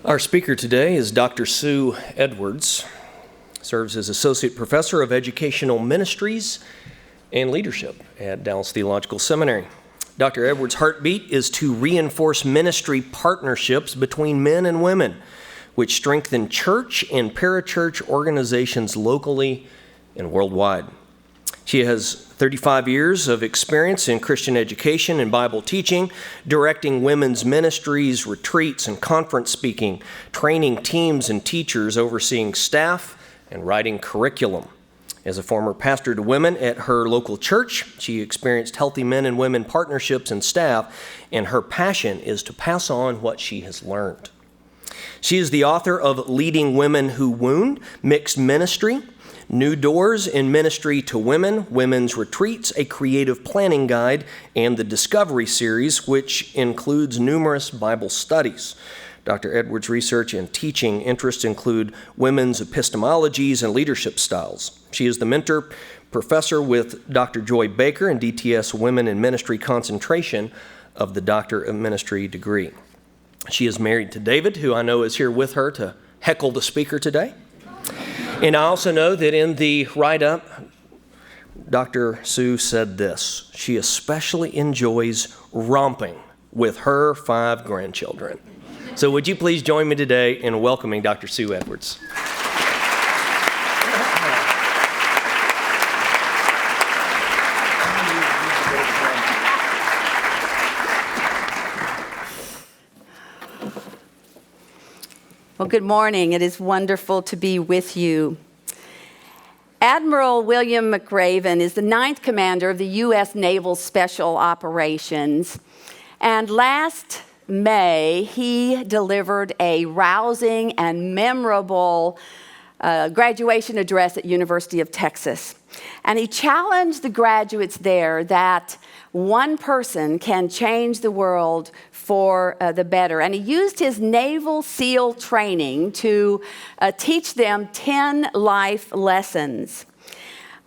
Our speaker today is Dr. Sue Edwards, serves as Associate Professor of Educational Ministries and Leadership at Dallas Theological Seminary. Dr. Edwards' heartbeat is to reinforce ministry partnerships between men and women, which strengthen church and parachurch organizations locally and worldwide. She has 35 years of experience in Christian education and Bible teaching, directing women's ministries, retreats, and conference speaking, training teams and teachers, overseeing staff, and writing curriculum. As a former pastor to women at her local church, she experienced healthy men and women partnerships and staff, and her passion is to pass on what she has learned. She is the author of Leading Women Who Wound, Mixed Ministry, New Doors in Ministry to Women, Women's Retreats, a Creative Planning Guide, and the Discovery Series, which includes numerous Bible studies. Dr. Edwards' research and teaching interests include women's epistemologies and leadership styles. She is the mentor professor with Dr. Joy Baker in DTS Women in Ministry concentration of the Doctor of Ministry degree. She is married to David, who I know is here with her to heckle the speaker today. And I also know that in the write-up, Dr. Sue said this: she especially enjoys romping with her 5 grandchildren. So would you please join me today in welcoming Dr. Sue Edwards. Well, good morning. It is wonderful to be with you. Admiral William McRaven is the 9th commander of the U.S. Naval Special Operations. And last May, he delivered a rousing and memorable graduation address at University of Texas. And he challenged the graduates there that one person can change the world for the better. And he used his Naval SEAL training to teach them 10 life lessons.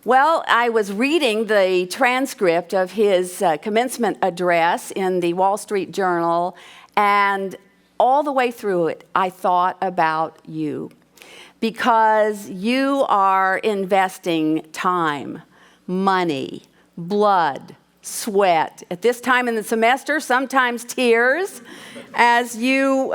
Well, I was reading the transcript of his commencement address in the Wall Street Journal, and all the way through it, I thought about you. Because you are investing time, money, blood, sweat. At this time in the semester, sometimes tears, as you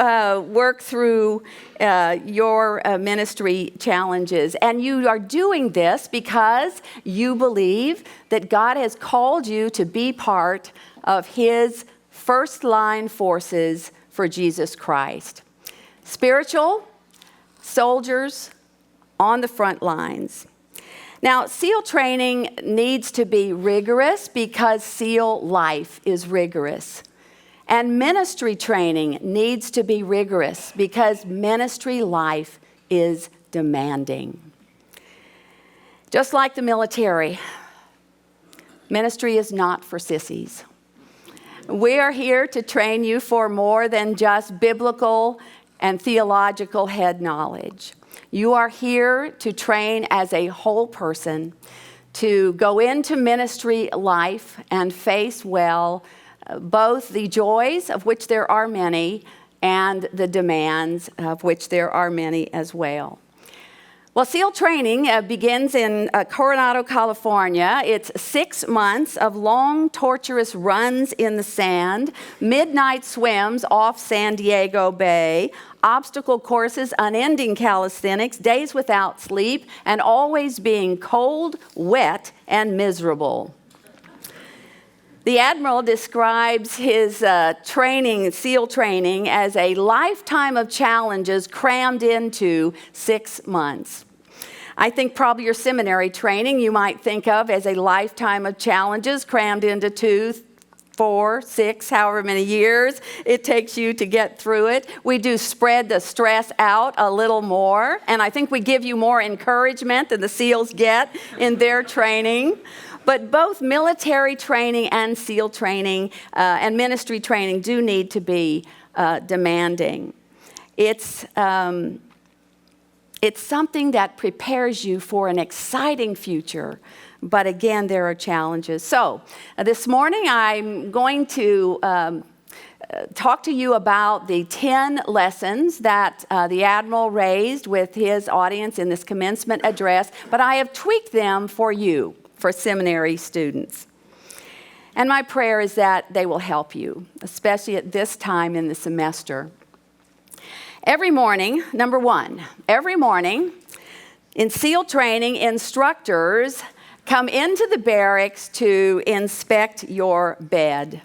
work through your ministry challenges. And you are doing this because you believe that God has called you to be part of His first-line forces for Jesus Christ. Spiritual soldiers on the front lines. Now, SEAL training needs to be rigorous because SEAL life is rigorous. And ministry training needs to be rigorous because ministry life is demanding. Just like the military, ministry is not for sissies. We are here to train you for more than just biblical and theological head knowledge. You are here to train as a whole person, to go into ministry life and face well both the joys, of which there are many, and the demands, of which there are many as well. Well, SEAL training begins in Coronado, California. It's 6 months of long, torturous runs in the sand, midnight swims off San Diego Bay, obstacle courses, unending calisthenics, days without sleep, and always being cold, wet, and miserable. The Admiral describes his SEAL training, as a lifetime of challenges crammed into 6 months. I think probably your seminary training you might think of as a lifetime of challenges crammed into 2, 4, 6, however many years it takes you to get through it. We do spread the stress out a little more, and I think we give you more encouragement than the SEALs get in their training. But both military training and SEAL training and ministry training do need to be demanding. It's something that prepares you for an exciting future, but again, there are challenges. So this morning I'm going to talk to you about the 10 lessons that the Admiral raised with his audience in this commencement address, but I have tweaked them for you, for seminary students. And my prayer is that they will help you, especially at this time in the semester. Every morning, number one, every morning in SEAL training, instructors come into the barracks to inspect your bed.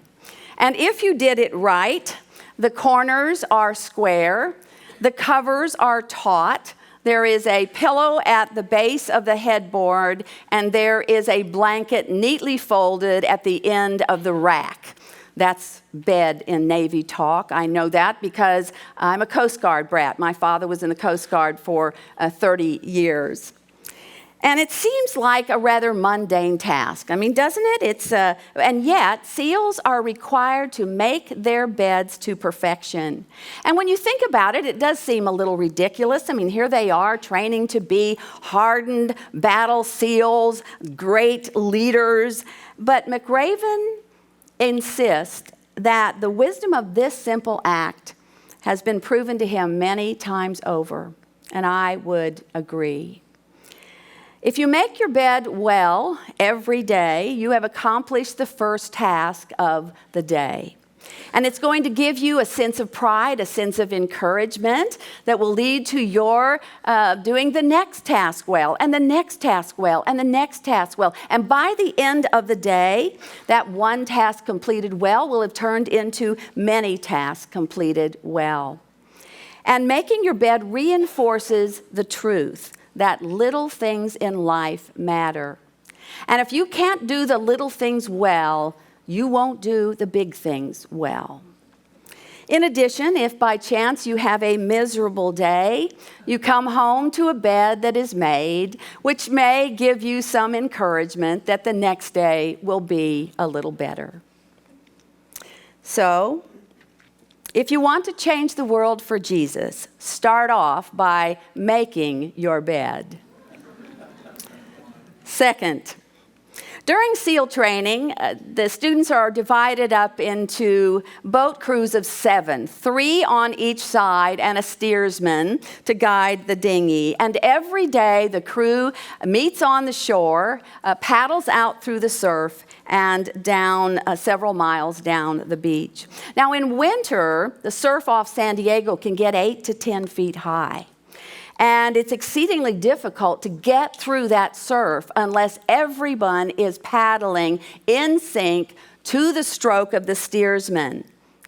And if you did it right, the corners are square, the covers are taut, there is a pillow at the base of the headboard, and there is a blanket neatly folded at the end of the rack. That's bed in Navy talk. I know that because I'm a Coast Guard brat. My father was in the Coast Guard for 30 years. And it seems like a rather mundane task. I mean, doesn't it? And yet, SEALs are required to make their beds to perfection. And when you think about it, it does seem a little ridiculous. I mean, here they are training to be hardened battle SEALs, great leaders. But McRaven insists that the wisdom of this simple act has been proven to him many times over. And I would agree. If you make your bed well every day, you have accomplished the first task of the day. And it's going to give you a sense of pride, a sense of encouragement that will lead to your doing the next task well, and the next task well, and the next task well. And by the end of the day, that one task completed well will have turned into many tasks completed well. And making your bed reinforces the truth that little things in life matter. And if you can't do the little things well, you won't do the big things well. In addition, if by chance you have a miserable day, you come home to a bed that is made, which may give you some encouragement that the next day will be a little better. So, if you want to change the world for Jesus, start off by making your bed. Second, during SEAL training, the students are divided up into boat crews of 7, 3 on each side and a steersman to guide the dinghy. And every day the crew meets on the shore, paddles out through the surf, and down several miles down the beach. Now in winter, the surf off San Diego can get 8 to 10 feet high. And it's exceedingly difficult to get through that surf unless everyone is paddling in sync to the stroke of the steersman.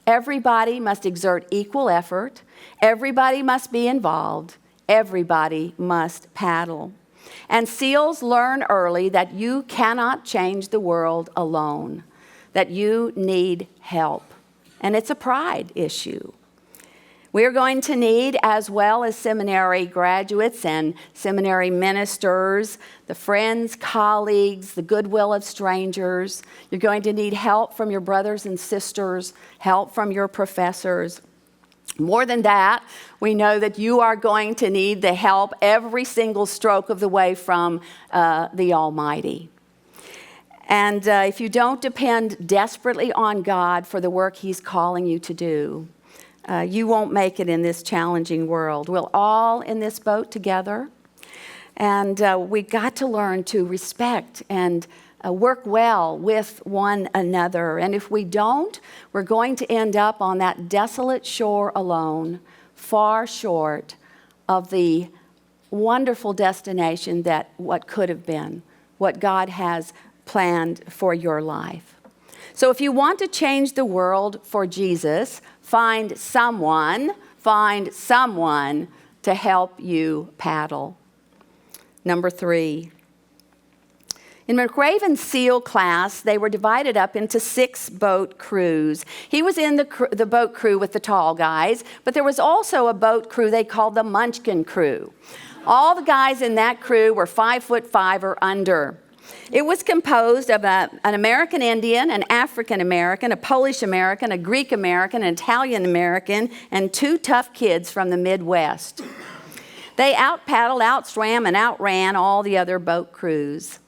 Everybody must exert equal effort. Everybody must be involved. Everybody must paddle. And SEALs learn early that you cannot change the world alone, that you need help. And it's a pride issue. We're going to need, as well as seminary graduates and seminary ministers, the friends, colleagues, the goodwill of strangers. You're going to need help from your brothers and sisters, help from your professors. More than that, we know that you are going to need the help every single stroke of the way from the Almighty. And if you don't depend desperately on God for the work He's calling you to do, you won't make it in this challenging world. We're all in this boat together, and we've got to learn to respect and work well with one another. And if we don't, we're going to end up on that desolate shore alone, far short of the wonderful destination that what could have been, what God has planned for your life. So if you want to change the world for Jesus, find someone to help you paddle. Number 3. In McRaven's SEAL class, they were divided up into 6 boat crews. He was in the boat crew with the tall guys, but there was also a boat crew they called the Munchkin Crew. All the guys in that crew were 5'5" or under. It was composed of an American Indian, an African American, a Polish American, a Greek American, an Italian American, and 2 tough kids from the Midwest. They out-paddled, out-swam, and outran all the other boat crews.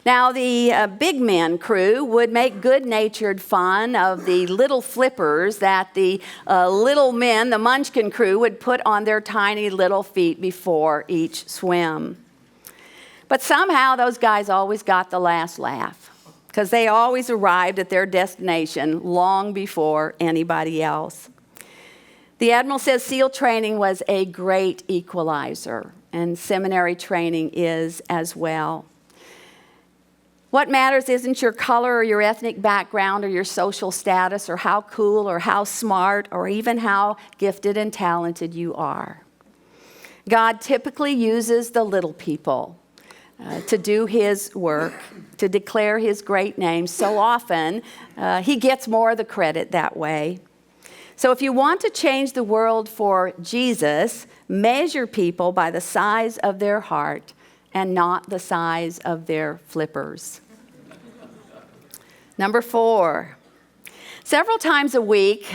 Now, the big men crew would make good-natured fun of the little flippers that the little men, the Munchkin Crew, would put on their tiny little feet before each swim. But somehow those guys always got the last laugh, because they always arrived at their destination long before anybody else. The Admiral says SEAL training was a great equalizer, and seminary training is as well. What matters isn't your color or your ethnic background or your social status or how cool or how smart or even how gifted and talented you are. God typically uses the little people to do his work, to declare his great name. So often, he gets more of the credit that way. So if you want to change the world for Jesus, measure people by the size of their heart and not the size of their flippers. Number 4, several times a week,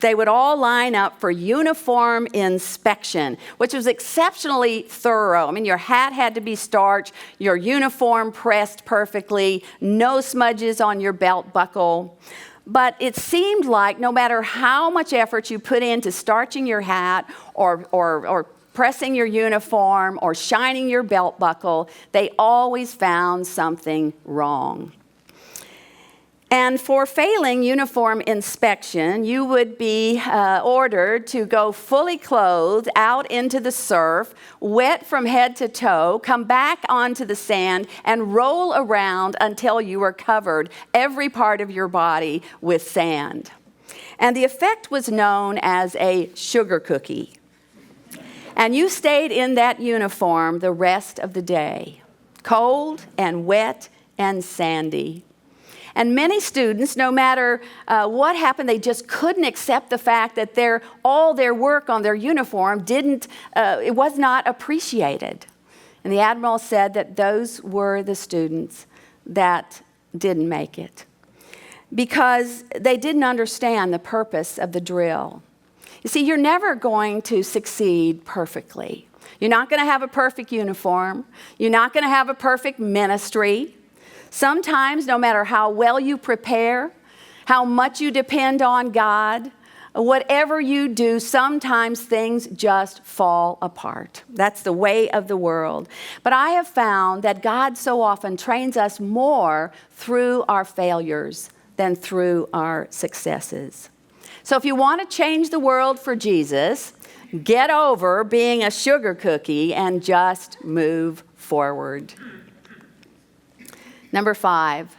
they would all line up for uniform inspection, which was exceptionally thorough. I mean, your hat had to be starched, your uniform pressed perfectly, no smudges on your belt buckle. But it seemed like no matter how much effort you put into starching your hat or pressing your uniform or shining your belt buckle, they always found something wrong. And for failing uniform inspection, you would be ordered to go fully clothed out into the surf, wet from head to toe, come back onto the sand, and roll around until you were covered, every part of your body, with sand. And the effect was known as a sugar cookie. And you stayed in that uniform the rest of the day, cold and wet and sandy. And many students, no matter what happened, they just couldn't accept the fact that all their work on their uniform it was not appreciated. And the Admiral said that those were the students that didn't make it, because they didn't understand the purpose of the drill. You see, you're never going to succeed perfectly. You're not going to have a perfect uniform. You're not going to have a perfect ministry. Sometimes, no matter how well you prepare, how much you depend on God, whatever you do, sometimes things just fall apart. That's the way of the world. But I have found that God so often trains us more through our failures than through our successes. So if you want to change the world for Jesus, get over being a sugar cookie and just move forward. Number 5,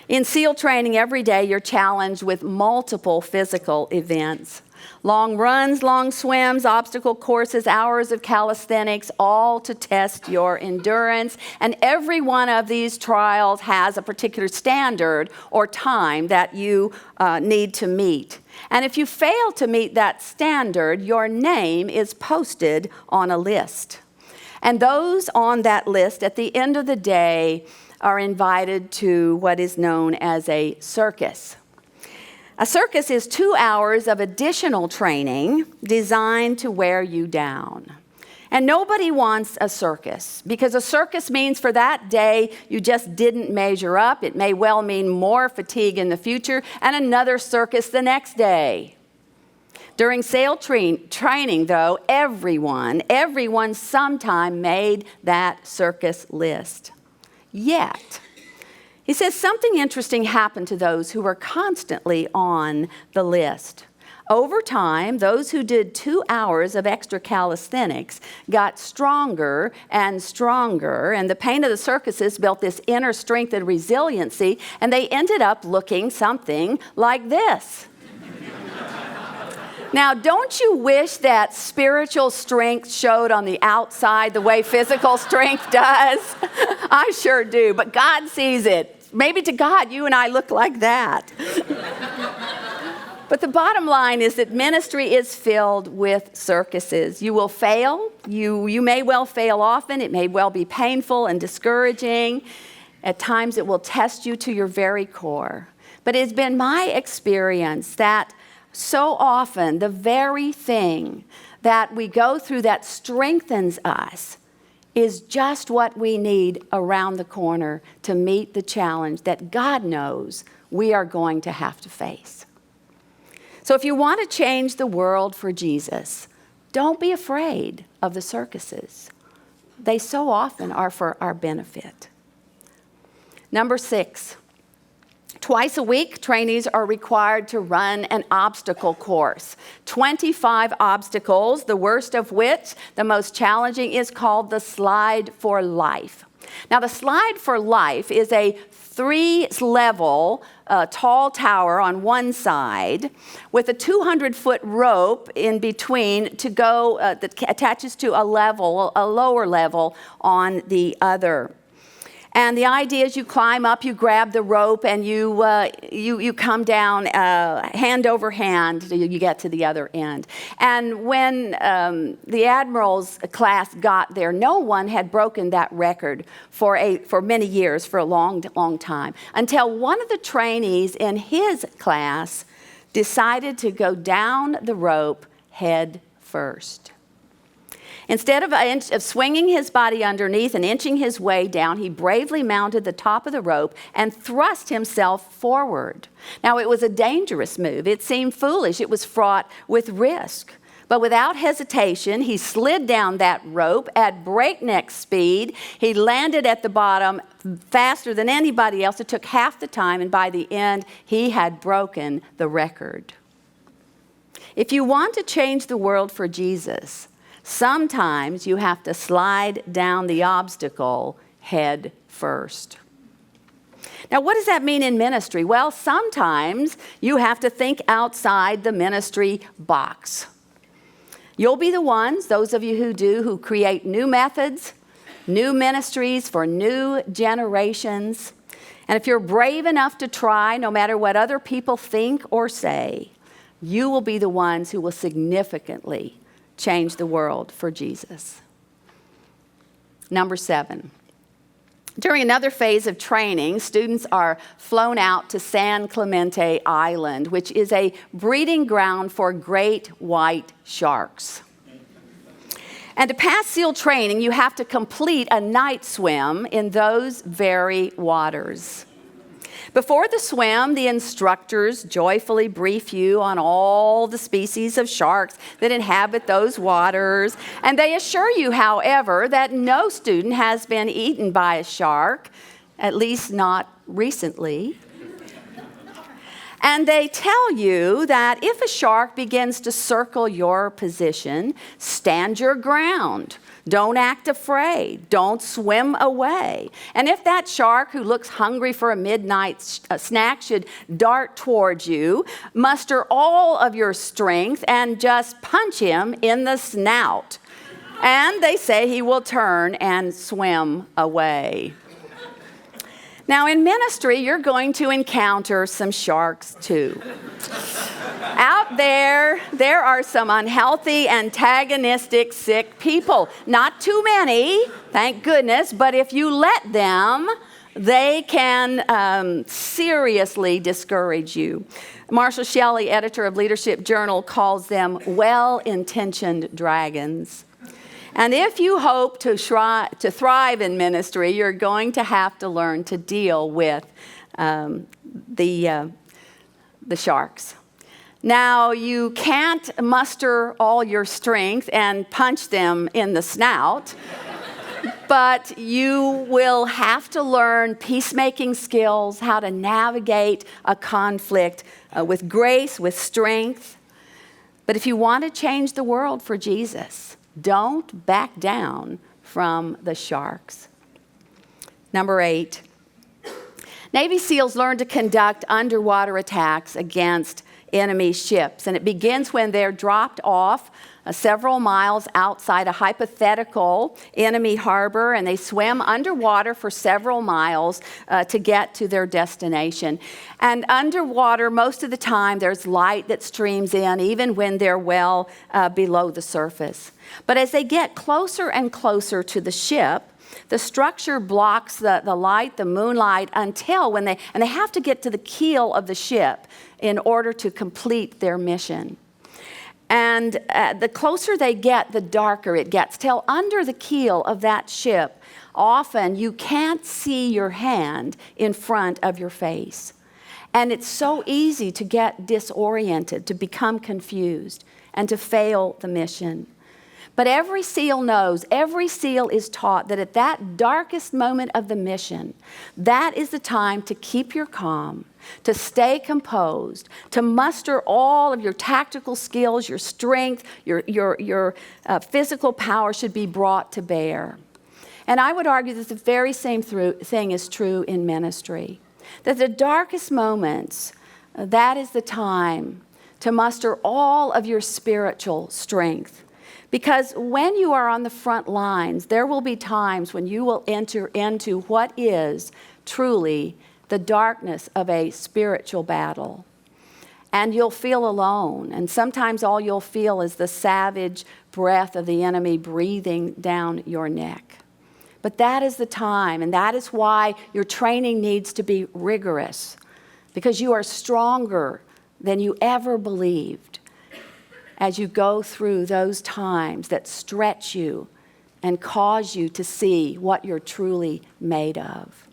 in SEAL training every day, you're challenged with multiple physical events. Long runs, long swims, obstacle courses, hours of calisthenics, all to test your endurance. And every one of these trials has a particular standard or time that you need to meet. And if you fail to meet that standard, your name is posted on a list. And those on that list at the end of the day are invited to what is known as a circus. A circus is 2 hours of additional training designed to wear you down. And nobody wants a circus, because a circus means for that day you just didn't measure up. It may well mean more fatigue in the future and another circus the next day. During SEAL training, though, everyone sometime made that circus list. Yet, he says something interesting happened to those who were constantly on the list. Over time, those who did 2 hours of extra calisthenics got stronger and stronger, and the pain of the circuses built this inner strength and resiliency, and they ended up looking something like this. Now, don't you wish that spiritual strength showed on the outside the way physical strength does? I sure do, but God sees it. Maybe to God, you and I look like that. But the bottom line is that ministry is filled with circuses. You will fail. You may well fail often. It may well be painful and discouraging. At times, it will test you to your very core. But it's been my experience that so often, the very thing that we go through that strengthens us is just what we need around the corner to meet the challenge that God knows we are going to have to face. So if you want to change the world for Jesus, don't be afraid of the circuses. They so often are for our benefit. Number 6, twice a week, trainees are required to run an obstacle course. 25 obstacles, the worst of which, the most challenging, is called the Slide for Life. Now, the Slide for Life is a 3-level tall tower on one side with a 200-foot rope in between to go that attaches to a lower level on the other. And the idea is you climb up, you grab the rope, and you come down hand over hand till you get to the other end. And when the Admiral's class got there, no one had broken that record for many years, for a long, long time, until one of the trainees in his class decided to go down the rope head first. Instead of swinging his body underneath and inching his way down, he bravely mounted the top of the rope and thrust himself forward. Now, it was a dangerous move. It seemed foolish. It was fraught with risk. But without hesitation, he slid down that rope at breakneck speed. He landed at the bottom faster than anybody else. It took half the time, and by the end, he had broken the record. If you want to change the world for Jesus, sometimes you have to slide down the obstacle head first. Now, what does that mean in ministry? Well, sometimes you have to think outside the ministry box. You'll be the ones, those of you who create new methods, new ministries for new generations. And if you're brave enough to try, no matter what other people think or say, you will be the ones who will significantly change the world for Jesus. Number 7. During another phase of training, students are flown out to San Clemente Island, which is a breeding ground for great white sharks. And to pass SEAL training, you have to complete a night swim in those very waters. Before the swim, the instructors joyfully brief you on all the species of sharks that inhabit those waters. And they assure you, however, that no student has been eaten by a shark, at least not recently. And they tell you that if a shark begins to circle your position, stand your ground. Don't act afraid. Don't swim away. And if that shark who looks hungry for a midnight snack should dart towards you, muster all of your strength and just punch him in the snout. And they say he will turn and swim away. Now, in ministry, you're going to encounter some sharks too. Out there are some unhealthy, antagonistic, sick people. Not too many, thank goodness, but if you let them, they can seriously discourage you. Marshall Shelley, editor of Leadership Journal, calls them well-intentioned dragons. And if you hope to thrive in ministry, you're going to have to learn to deal with the sharks. Now, you can't muster all your strength and punch them in the snout, but you will have to learn peacemaking skills, how to navigate a conflict with grace, with strength. But if you want to change the world for Jesus, don't back down from the sharks. Number 8, Navy SEALs learn to conduct underwater attacks against enemy ships. And it begins when they're dropped off several miles outside a hypothetical enemy harbor, and they swim underwater for several miles to get to their destination. And underwater, most of the time, there's light that streams in, even when they're well below the surface. But as they get closer and closer to the ship, the structure blocks the light, the moonlight, until when they have to get to the keel of the ship in order to complete their mission. And the closer they get, the darker it gets, till under the keel of that ship, often you can't see your hand in front of your face. And it's so easy to get disoriented, to become confused, and to fail the mission. But every SEAL knows, every SEAL is taught that at that darkest moment of the mission, that is the time to keep your calm, to stay composed, to muster all of your tactical skills, your strength, your physical power should be brought to bear. And I would argue that the very same thing is true in ministry. That the darkest moments, that is the time to muster all of your spiritual strength. Because when you are on the front lines, there will be times when you will enter into what is truly the darkness of a spiritual battle. And you'll feel alone. And sometimes all you'll feel is the savage breath of the enemy breathing down your neck. But that is the time, and that is why your training needs to be rigorous, because you are stronger than you ever believed as you go through those times that stretch you and cause you to see what you're truly made of.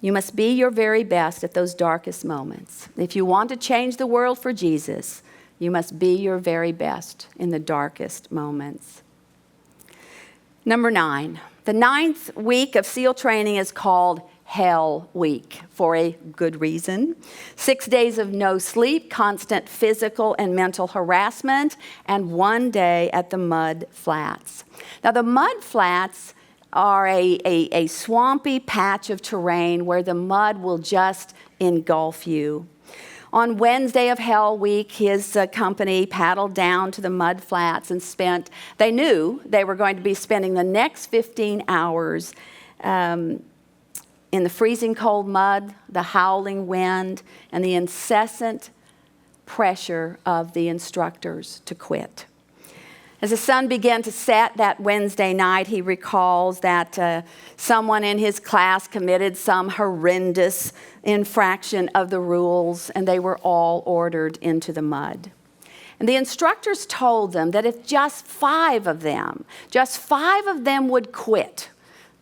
You must be your very best at those darkest moments. If you want to change the world for Jesus, you must be your very best in the darkest moments. Number 9, the 9th week of SEAL training is called Hell Week for a good reason. 6 days of no sleep, constant physical and mental harassment, and 1 day at the mud flats. Now, the mud flats are a swampy patch of terrain where the mud will just engulf you. On Wednesday of Hell Week, his company paddled down to the mud flats and they knew they were going to be spending the next 15 hours in the freezing cold mud, the howling wind, and the incessant pressure of the instructors to quit. As the sun began to set that Wednesday night, he recalls that someone in his class committed some horrendous infraction of the rules, and they were all ordered into the mud. And the instructors told them that if just 5 of them would quit,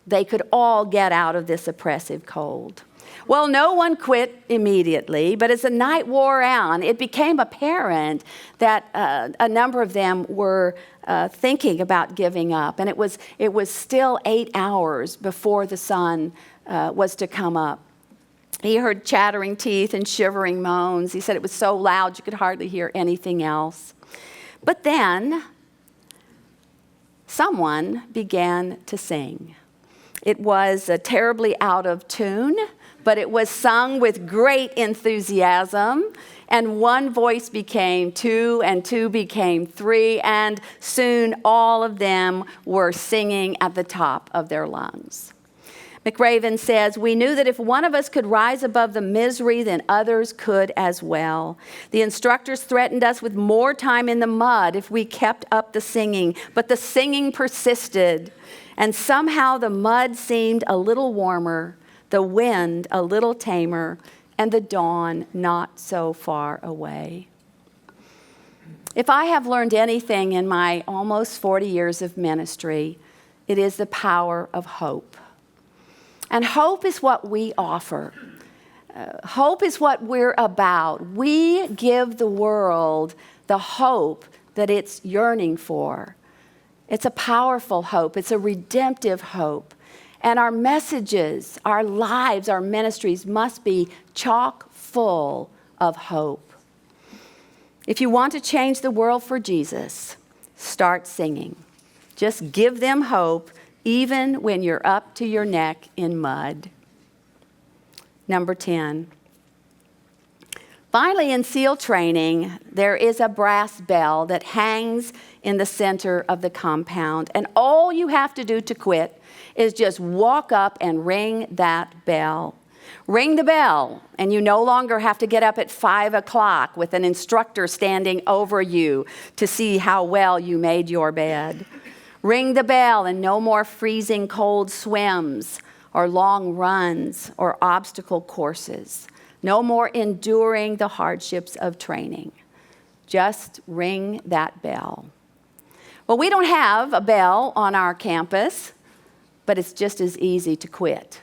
they could all get out of this oppressive cold. Well, no one quit immediately, but as the night wore on, it became apparent that a number of them were thinking about giving up. And it was still 8 hours before the sun was to come up. He heard chattering teeth and shivering moans. He said it was so loud you could hardly hear anything else. But then someone began to sing. It was terribly out of tune, but it was sung with great enthusiasm, and one voice became 2, and 2 became 3, and soon all of them were singing at the top of their lungs. McRaven says, "We knew that if one of us could rise above the misery, then others could as well. The instructors threatened us with more time in the mud if we kept up the singing, but the singing persisted, and somehow the mud seemed a little warmer, the wind a little tamer, and the dawn not so far away." If I have learned anything in my almost 40 years of ministry, it is the power of hope. And hope is what we offer. Hope is what we're about. We give the world the hope that it's yearning for. It's a powerful hope. It's a redemptive hope. And our messages, our lives, our ministries must be chock full of hope. If you want to change the world for Jesus, start singing. Just give them hope, even when you're up to your neck in mud. Number 10. Finally, in SEAL training, there is a brass bell that hangs in the center of the compound. And all you have to do to quit is just walk up and ring that bell. Ring the bell, and you no longer have to get up at 5 o'clock with an instructor standing over you to see how well you made your bed. Ring the bell, and no more freezing cold swims or long runs or obstacle courses. No more enduring the hardships of training. Just ring that bell. Well, we don't have a bell on our campus, but it's just as easy to quit.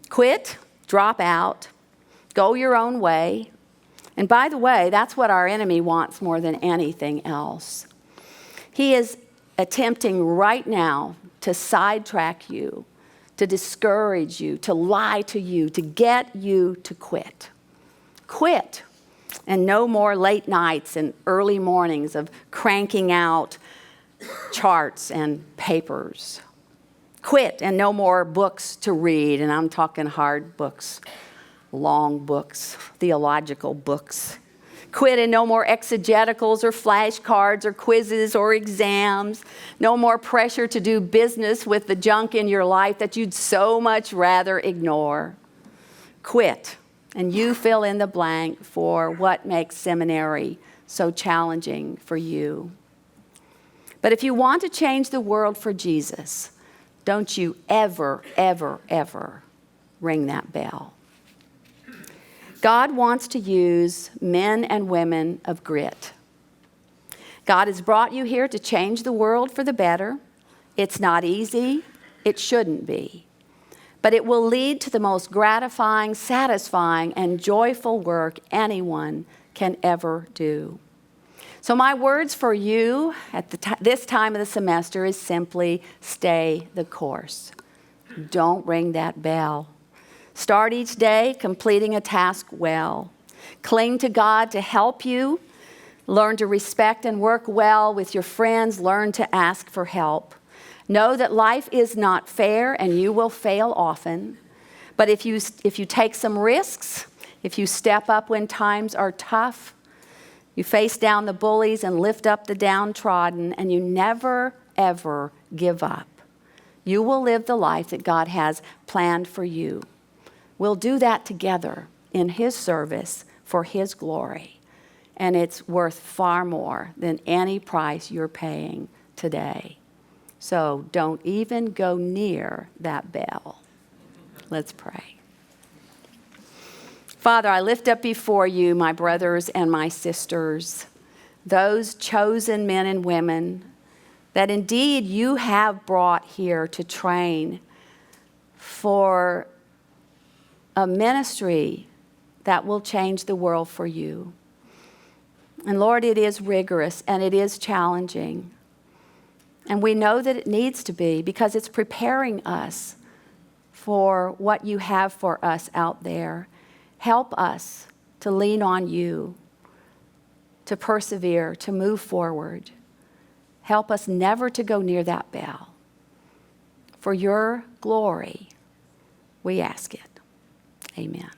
Quit, drop out, go your own way. And by the way, that's what our enemy wants more than anything else. He is attempting right now to sidetrack you, to discourage you, to lie to you, to get you to quit. Quit. And no more late nights and early mornings of cranking out charts and papers. Quit, and no more books to read, and I'm talking hard books, long books, theological books. Quit, and no more exegeticals or flashcards or quizzes or exams. No more pressure to do business with the junk in your life that you'd so much rather ignore. Quit, and you fill in the blank for what makes seminary so challenging for you. But if you want to change the world for Jesus, don't you ever, ever, ever ring that bell. God wants to use men and women of grit. God has brought you here to change the world for the better. It's not easy. It shouldn't be. But it will lead to the most gratifying, satisfying, and joyful work anyone can ever do. So my words for you at this time of the semester is simply stay the course. Don't ring that bell. Start each day completing a task well. Cling to God to help you. Learn to respect and work well with your friends. Learn to ask for help. Know that life is not fair and you will fail often. But if you take some risks, if you step up when times are tough, you face down the bullies and lift up the downtrodden, and you never, ever give up, you will live the life that God has planned for you. We'll do that together in His service for His glory. And it's worth far more than any price you're paying today. So don't even go near that bell. Let's pray. Father, I lift up before you my brothers and my sisters, those chosen men and women that indeed you have brought here to train for a ministry that will change the world for you. And Lord, it is rigorous and it is challenging. And we know that it needs to be because it's preparing us for what you have for us out there. Help us to lean on you, to persevere, to move forward. Help us never to go near that bell. For your glory, we ask it. Amen.